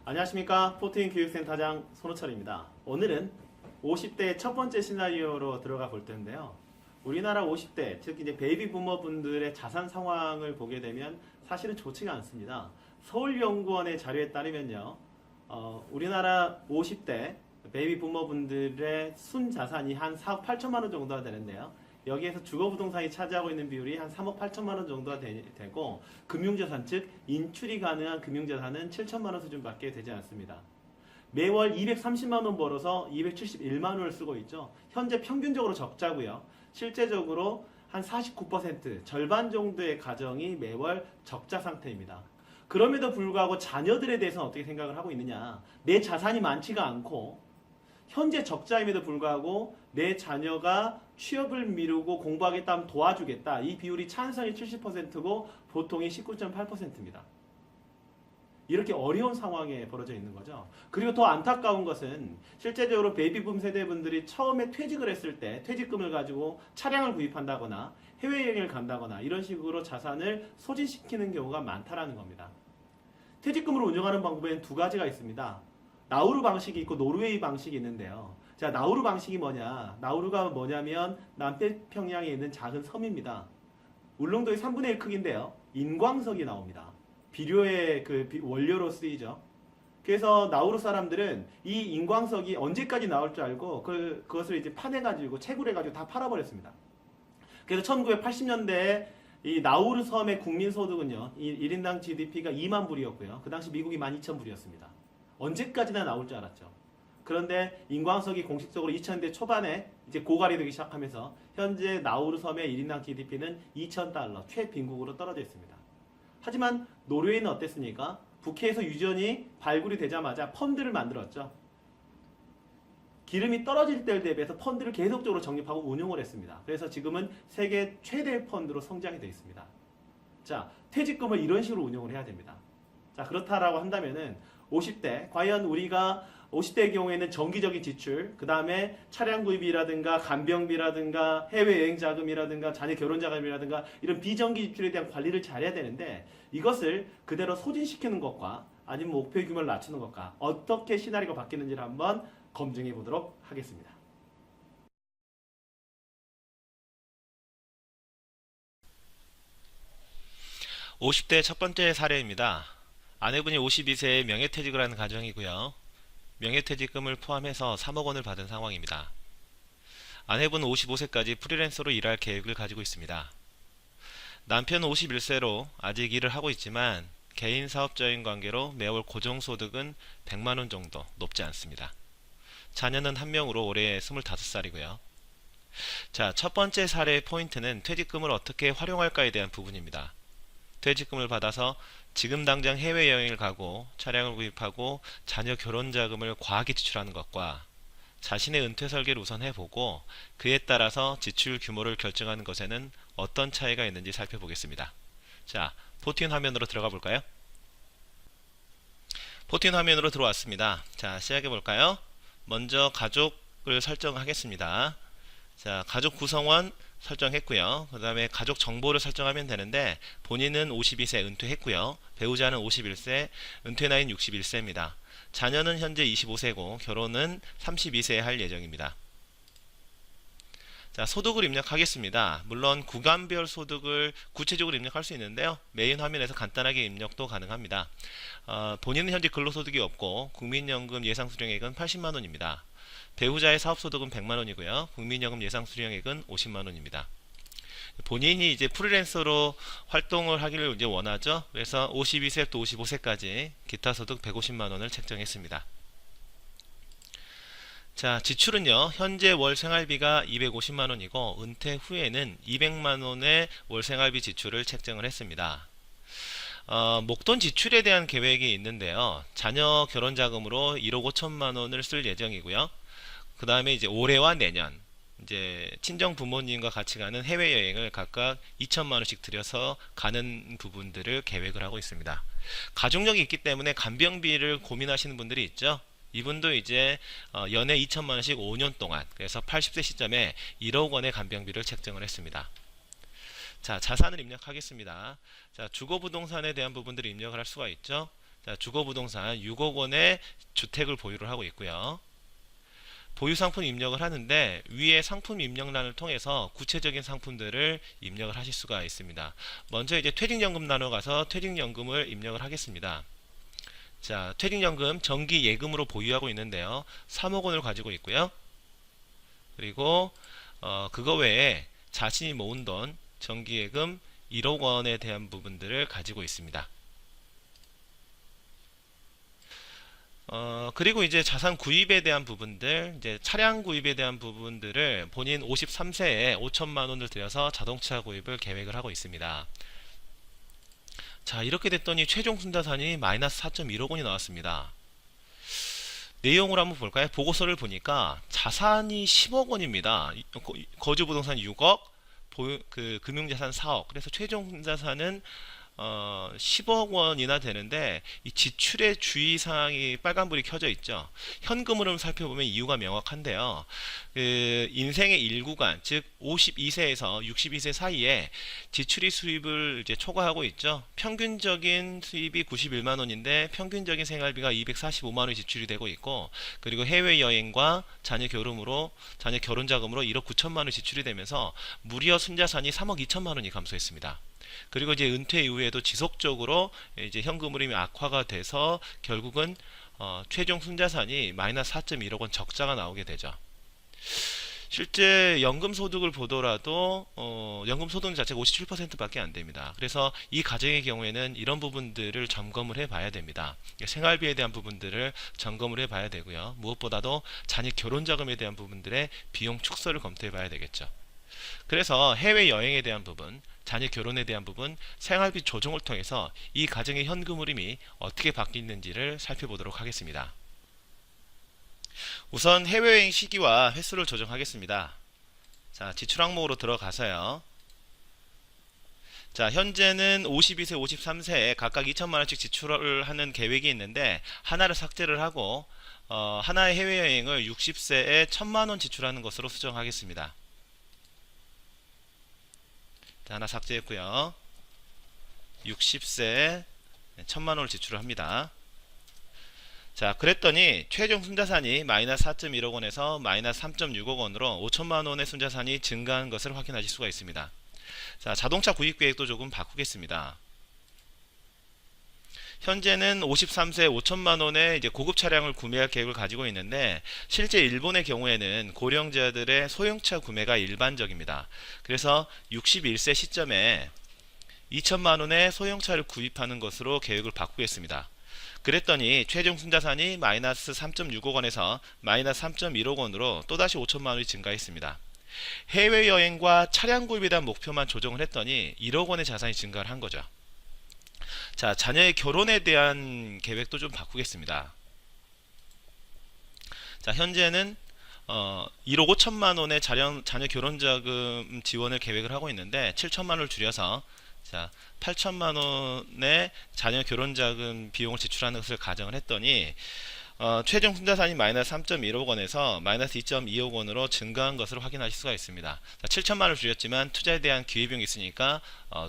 안녕하십니까. 포트인 교육센터장 손호철입니다. 오늘은 50대 첫 번째 시나리오로 들어가 볼 텐데요. 우리나라 50대, 특히 이제 베이비 부머분들의 자산 상황을 보게 되면 사실은 좋지가 않습니다. 서울연구원의 자료에 따르면요. 우리나라 50대 베이비 부머분들의 순 자산이 한 4억 8천만 원 정도가 되는데요. 여기에서 주거부동산이 차지하고 있는 비율이 한 3억 8천만 원 정도가 되고 금융자산, 즉 인출이 가능한 금융자산은 7천만 원 수준밖에 되지 않습니다. 매월 230만 원 벌어서 271만 원을 쓰고 있죠. 현재 평균적으로 적자고요. 실제적으로 한 49%, 절반 정도의 가정이 매월 적자 상태입니다. 그럼에도 불구하고 자녀들에 대해서는 어떻게 생각을 하고 있느냐. 내 자산이 많지가 않고 현재 적자임에도 불구하고 내 자녀가 취업을 미루고 공부하겠다면 도와주겠다. 이 비율이 찬성이 70%고 보통이 19.8%입니다. 이렇게 어려운 상황에 벌어져 있는 거죠. 그리고 더 안타까운 것은 실제적으로 베이비붐 세대분들이 처음에 퇴직을 했을 때 퇴직금을 가지고 차량을 구입한다거나 해외여행을 간다거나 이런 식으로 자산을 소진시키는 경우가 많다라는 겁니다. 퇴직금을 운영하는 방법에는 두 가지가 있습니다. 나우루 방식이 있고 노르웨이 방식이 있는데요. 자, 나우루 방식이 뭐냐? 나우루가 뭐냐면 남태평양에 있는 작은 섬입니다. 울릉도의 3분의 1 크기인데요. 인광석이 나옵니다. 비료의 원료로 쓰이죠. 그래서 나우루 사람들은 이 인광석이 언제까지 나올 줄 알고 그것을 이제 파내가지고 채굴해가지고 다 팔아버렸습니다. 그래서 1980년대에 이 나우루 섬의 국민소득은요. 1인당 GDP가 2만 불이었고요. 그 당시 미국이 12,000불이었습니다. 언제까지나 나올 줄 알았죠. 그런데 인광석이 공식적으로 2000년대 초반에 이제 고갈이 되기 시작하면서 현재 나우루 섬의 1인당 GDP는 2,000달러, 최빈국으로 떨어져 있습니다. 하지만 노르웨이는 어땠습니까? 북해에서 유전이 발굴이 되자마자 펀드를 만들었죠. 기름이 떨어질 때를 대비해서 펀드를 계속적으로 적립하고 운용을 했습니다. 그래서 지금은 세계 최대 펀드로 성장이 되어 있습니다. 자, 퇴직금을 이런 식으로 운용을 해야 됩니다. 자, 그렇다라고 한다면은 50대, 과연 우리가 50대의 경우에는 정기적인 지출, 그 다음에 차량 구입이라든가 간병비라든가 해외여행 자금이라든가 자녀 결혼 자금이라든가 이런 비정기 지출에 대한 관리를 잘해야 되는데 이것을 그대로 소진시키는 것과 아니면 목표 규모를 낮추는 것과 어떻게 시나리오가 바뀌는지를 한번 검증해 보도록 하겠습니다. (50대) 첫 번째 사례입니다. 아내분이 52세에 명예퇴직을 하는 가정이고요. 명예퇴직금을 포함해서 3억 원을 받은 상황입니다. 아내분은 55세까지 프리랜서로 일할 계획을 가지고 있습니다. 남편은 51세로 아직 일을 하고 있지만 개인 사업자인 관계로 매월 고정소득은 100만 원 정도 높지 않습니다. 자녀는 한 명으로 올해 25살이고요. 자, 첫 번째 사례의 포인트는 퇴직금을 어떻게 활용할까에 대한 부분입니다. 퇴직금을 받아서 지금 당장 해외여행을 가고 차량을 구입하고 자녀 결혼 자금을 과하게 지출하는 것과 자신의 은퇴 설계를 우선 해보고 그에 따라서 지출 규모를 결정하는 것에는 어떤 차이가 있는지 살펴보겠습니다. 자, 포트인 화면으로 들어가 볼까요? 포트인 화면으로 들어왔습니다. 자, 시작해 볼까요? 먼저 가족을 설정하겠습니다. 자, 가족 구성원 설정했고요. 그 다음에 가족 정보를 설정하면 되는데 본인은 52세 은퇴했고요. 배우자는 51세, 은퇴 나이는 61세입니다. 자녀는 현재 25세고 결혼은 32세에 할 예정입니다. 자, 소득을 입력하겠습니다. 물론 구간별 소득을 구체적으로 입력할 수 있는데요. 메인 화면에서 간단하게 입력도 가능합니다. 본인은 현재 근로소득이 없고 국민연금 예상수령액은 80만원입니다. 배우자의 사업소득은 100만원이고요. 국민연금 예상수령액은 50만원입니다. 본인이 이제 프리랜서로 활동을 하기를 이제 원하죠. 그래서 52세부터 55세까지 기타소득 150만원을 책정했습니다. 자, 지출은요. 현재 월 생활비가 250만원이고 은퇴 후에는 200만원의 월 생활비 지출을 책정을 했습니다. 목돈 지출에 대한 계획이 있는데요. 자녀 결혼 자금으로 1억 5천만원을 쓸 예정이고요. 그 다음에 이제 올해와 내년 이제 친정 부모님과 같이 가는 해외여행을 각각 2천만원씩 들여서 가는 부분들을 계획을 하고 있습니다. 가족력이 있기 때문에 간병비를 고민하시는 분들이 있죠. 이분도 이제 연애 2천만원씩 5년 동안, 그래서 80세 시점에 1억 원의 간병비를 책정을 했습니다. 자, 자산을 입력하겠습니다. 자, 주거부동산에 대한 부분들을 입력을 할 수가 있죠. 자, 주거부동산 6억 원의 주택을 보유를 하고 있고요. 보유 상품 입력을 하는데 위에 상품 입력란을 통해서 구체적인 상품들을 입력을 하실 수가 있습니다. 먼저 이제 퇴직연금란으로 가서 퇴직연금을 입력을 하겠습니다. 자, 퇴직연금 정기 예금으로 보유하고 있는데요. 3억 원을 가지고 있고요. 그리고 그거 외에 자신이 모은 돈 정기예금 1억 원에 대한 부분들을 가지고 있습니다. 그리고 이제 자산 구입에 대한 부분들, 이제 차량 구입에 대한 부분들을 본인 53세에 5천만 원을 들여서 자동차 구입을 계획을 하고 있습니다. 자, 이렇게 됐더니 최종 순자산이 마이너스 4.1억 원이 나왔습니다. 내용을 한번 볼까요? 보고서를 보니까 자산이 10억 원입니다. 거주부동산 6억, 금융자산 4억. 그래서 최종 순자산은 10억 원이나 되는데 이 지출의 주의사항이 빨간불이 켜져 있죠. 현금으로 살펴보면 이유가 명확한데요. 인생의 일구간, 즉 52세에서 62세 사이에 지출이 수입을 이제 초과하고 있죠. 평균적인 수입이 91만 원인데 평균적인 생활비가 245만 원이 지출이 되고 있고, 그리고 해외여행과 자녀 결혼 자금으로 1억 9천만 원이 지출이 되면서 무려 순자산이 3억 2천만 원이 감소했습니다. 그리고 이제 은퇴 이후에도 지속적으로 이제 현금 흐름이 악화가 돼서 결국은 최종 순자산이 마이너스 4.1억 원 적자가 나오게 되죠. 실제 연금 소득을 보더라도 연금 소득 자체가 57%밖에 안 됩니다. 그래서 이 가정의 경우에는 이런 부분들을 점검을 해 봐야 됩니다. 생활비에 대한 부분들을 점검을 해 봐야 되고요. 무엇보다도 자녀 결혼 자금에 대한 부분들의 비용 축소를 검토해 봐야 되겠죠. 그래서 해외여행에 대한 부분, 자녀 결혼에 대한 부분, 생활비 조정을 통해서 이 가정의 현금 흐름이 어떻게 바뀌는지를 살펴보도록 하겠습니다. 우선 해외여행 시기와 횟수를 조정하겠습니다. 자, 지출 항목으로 들어가서요. 자, 현재는 52세, 53세에 각각 2천만원씩 지출을 하는 계획이 있는데 하나를 삭제를 하고 하나의 해외여행을 60세에 1,000만원 지출하는 것으로 수정하겠습니다. 자, 하나 삭제했고요. 60세 1,000만원을 지출을 합니다. 자, 그랬더니 최종 순자산이 마이너스 4.1억 원에서 마이너스 3.6억 원으로 5천만 원의 순자산이 증가한 것을 확인하실 수가 있습니다. 자, 자동차 구입 계획도 조금 바꾸겠습니다. 현재는 53세 5천만 원의 이제 고급 차량을 구매할 계획을 가지고 있는데 실제 일본의 경우에는 고령자들의 소형차 구매가 일반적입니다. 그래서 61세 시점에 2천만 원의 소형차를 구입하는 것으로 계획을 바꾸겠습니다. 그랬더니 최종 순자산이 마이너스 3.6억 원에서 마이너스 3.1억 원으로 또다시 5천만 원이 증가했습니다. 해외여행과 차량 구입에 대한 목표만 조정을 했더니 1억 원의 자산이 증가를 한 거죠. 자, 자녀의 결혼에 대한 계획도 좀 바꾸겠습니다. 자, 현재는 1억 5천만 원의 자녀 결혼자금 지원을 계획을 하고 있는데 7천만 원을 줄여서 자, 8천만 원의 자녀 결혼자금 비용을 지출하는 것을 가정을 했더니 최종 순자산이 마이너스 3.1억 원에서 마이너스 2.2억 원으로 증가한 것을 확인하실 수가 있습니다. 자, 7천만 원을 줄였지만 투자에 대한 기회비용이 있으니까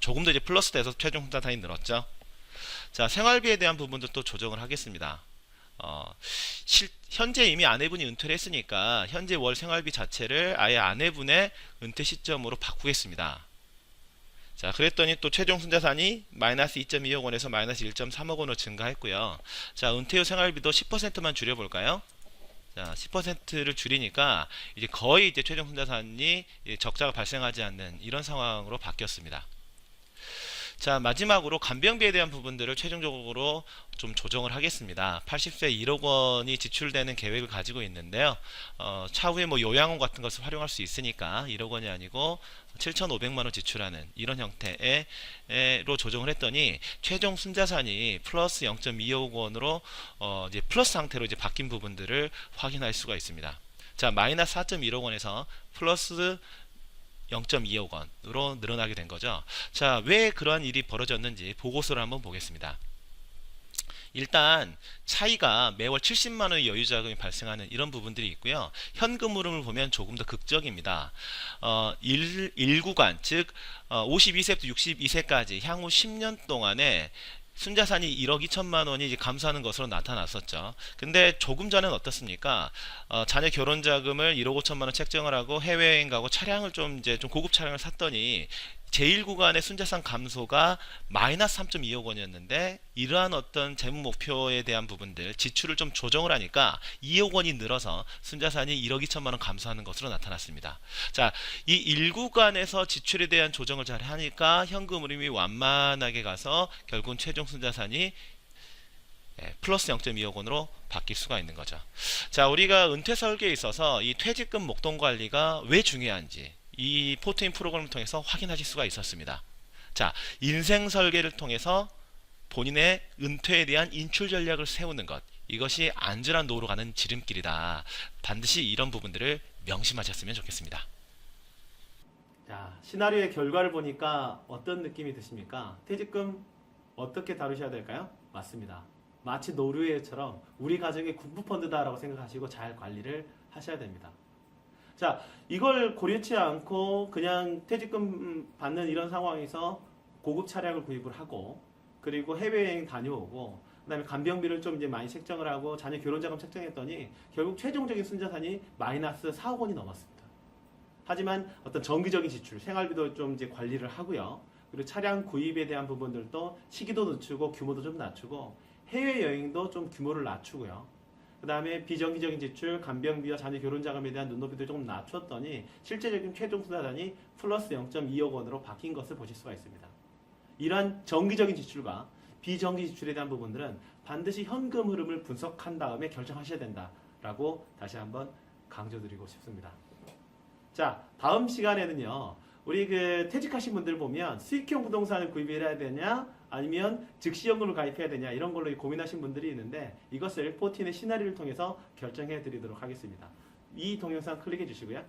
조금 더 이제 플러스 돼서 최종 순자산이 늘었죠. 자, 생활비에 대한 부분도 또 조정을 하겠습니다. 현재 이미 아내분이 은퇴를 했으니까 현재 월 생활비 자체를 아예 아내분의 은퇴 시점으로 바꾸겠습니다. 자, 그랬더니 또 최종 순자산이 마이너스 2.2억 원에서 마이너스 1.3억 원으로 증가했고요. 자, 은퇴 후 생활비도 10%만 줄여볼까요? 자, 10%를 줄이니까 이제 거의 이제 최종 순자산이 적자가 발생하지 않는 이런 상황으로 바뀌었습니다. 자, 마지막으로 간병비에 대한 부분들을 최종적으로 좀 조정을 하겠습니다. 80세 1억 원이 지출되는 계획을 가지고 있는데요. 차후에 뭐 요양원 같은 것을 활용할 수 있으니까 1억 원이 아니고 7,500만 원 지출하는 이런 형태로 조정을 했더니 최종 순자산이 플러스 0.2억 원으로 이제 플러스 상태로 이제 바뀐 부분들을 확인할 수가 있습니다. 자, 마이너스 4.1억 원에서 플러스 0.2억 원으로 늘어나게 된 거죠. 자, 왜 그러한 일이 벌어졌는지 보고서를 한번 보겠습니다. 일단 차이가 매월 70만 원의 여유 자금이 발생하는 이런 부분들이 있고요. 현금 흐름을 보면 조금 더 극적입니다. 1구간 즉 52세부터 62세까지 향후 10년 동안에 순자산이 1억 2천만 원이 이제 감소하는 것으로 나타났었죠. 근데 조금 전엔 어떻습니까? 자녀 결혼 자금을 1억 5천만 원 책정을 하고 해외여행 가고 차량을 좀 이제 좀 고급 차량을 샀더니 제1구간의 순자산 감소가 마이너스 3.2억 원이었는데 이러한 어떤 재무 목표에 대한 부분들 지출을 좀 조정을 하니까 2억 원이 늘어서 순자산이 1억 2천만 원 감소하는 것으로 나타났습니다. 자, 이 1구간에서 지출에 대한 조정을 잘 하니까 현금 흐름이 완만하게 가서 결국은 최종 순자산이 플러스 0.2억 원으로 바뀔 수가 있는 거죠. 자, 우리가 은퇴 설계에 있어서 이 퇴직금 목돈 관리가 왜 중요한지 이 포트인 프로그램을 통해서 확인하실 수가 있었습니다. 자, 인생 설계를 통해서 본인의 은퇴에 대한 인출 전략을 세우는 것, 이것이 안전한 노후로 가는 지름길이다. 반드시 이런 부분들을 명심하셨으면 좋겠습니다. 자, 시나리오의 결과를 보니까 어떤 느낌이 드십니까? 퇴직금 어떻게 다루셔야 될까요? 맞습니다. 마치 노르웨이처럼 우리 가정의 국부펀드다라고 생각하시고 잘 관리를 하셔야 됩니다. 자, 이걸 고려치 않고 그냥 퇴직금 받는 이런 상황에서 고급 차량을 구입을 하고 그리고 해외여행 다녀오고 그다음에 간병비를 좀 이제 많이 책정을 하고 자녀 결혼자금 책정했더니 결국 최종적인 순자산이 마이너스 4억 원이 넘었습니다. 하지만 어떤 정기적인 지출, 생활비도 좀 이제 관리를 하고요. 그리고 차량 구입에 대한 부분들도 시기도 늦추고 규모도 좀 낮추고 해외여행도 좀 규모를 낮추고요. 그 다음에 비정기적인 지출, 간병비와 자녀 결혼자금에 대한 눈높이도 조금 낮췄더니 실제적인 최종 순자산이 플러스 0.2억 원으로 바뀐 것을 보실 수가 있습니다. 이러한 정기적인 지출과 비정기 지출에 대한 부분들은 반드시 현금 흐름을 분석한 다음에 결정하셔야 된다라고 다시 한번 강조드리고 싶습니다. 자, 다음 시간에는요. 우리 그 퇴직하신 분들 보면 수익형 부동산을 구입해야 되냐 아니면 즉시연금을 가입해야 되냐 이런 걸로 고민하신 분들이 있는데 이것을 포틴의 시나리오를 통해서 결정해 드리도록 하겠습니다. 이 동영상 클릭해 주시고요.